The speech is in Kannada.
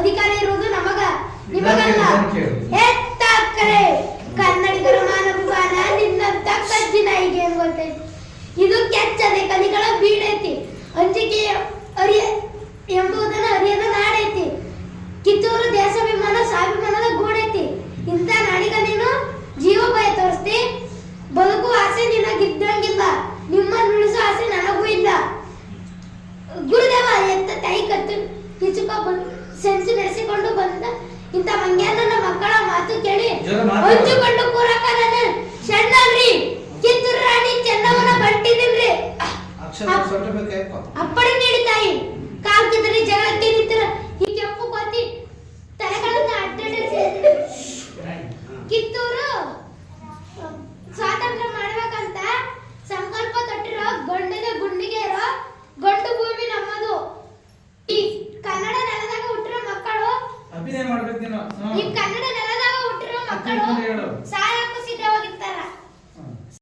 ಅಧಿಕಾರ ಇರುವುದು ನಿಮಗಲ್ಲ. ಹೆತ್ತಾಕರೆ ಕನ್ನಡಿಗರ ಮಾನವಗಾನ ನಿನ್ನಂತ ಕಜ್ಜಿ ನಾಯಿಗೆ ಏನ್ ಗೊತ್ತೈತಿ? ಇದು ಕೆಚ್ಚದೆ ಕಲಿಗಳ ಬೀಡೈತಿ, ಅಂಜಿಕೆ ಎಂಬುದನ್ನು ಅರಿಯದ ನಾಡೈತಿ. ಕಿತ್ತೂರು ದೇಶಾಭಿಮಾನ ಸ್ವಾಭಿಮಾನದ ಗೂಡೈತಿ. ಇಂಥ ನಾಡಿಗ ನೀನು ಜೀವ ಭಯ ತೋರಿಸ್ತಿ. ಬದುಕು ಆಸೆ ನಿನಗಿದ್ದಂಗಿಲ್ಲ, ನಿಮ್ಮನ್ನು ಉಳಿಸೋ ಆಸೆ ನನಗೂ ಇಲ್ಲ. ಗುರುದೇವ ಎತ್ತ ತಾಯಿ ಕತ್ತು ಸೆನ್ಸು ನಡೆಸಿಕೊಂಡು ಬಂದ ಇಂಥ ಮಂಗ್ಯಾನ ಮಕ್ಕಳ ಮಾತು ಕೇಳಿ ಹಂಚಿಕೊಂಡು ಕೂರಕನ ಶಣ್ಣಲ್ರಿ. ಕಿತ್ತೂರು ರಾಣಿ ಚೆನ್ನಮ್ಮನ ಬಟ್ಟಿದಿನ್ರಿ. ಅಪ್ಪಣೆ ನೀಡಿ ತಾಯಿ. ಕಾಲ್ ಕಿತ್ತರಿ ಜಗಳಕ್ಕೆ ನಿಂತರ ಈ ಕೆಂಪು ಕೋತಿ ತಲೆಗಳನ್ನ ಅಡ್ಡಾಡಿಸಿ ಕಿತ್ತೂರು ಸ್ವಾತಂತ್ರ್ಯ ಮಾಡ್ಬೇಕಂತ ಸಂಕಲ್ಪ ತೊಟ್ಟಿರೋ ಗುಂಡಿಗೆ ಇರೋ ಗಂಡು ಭೂಮಿ ನಮ್ಮದು. ಈ ಕನ್ನಡ ನೆಲದಾಗ ಹುಟ್ಟಿರೋ ಮಕ್ಕಳು ಅಭಿನಯ ಮಾಡ್ಬೇಕು. ಈ ಕನ್ನಡ ನೆಲದಾಗ ಹುಟ್ಟಿರೋ ಮಕ್ಕಳು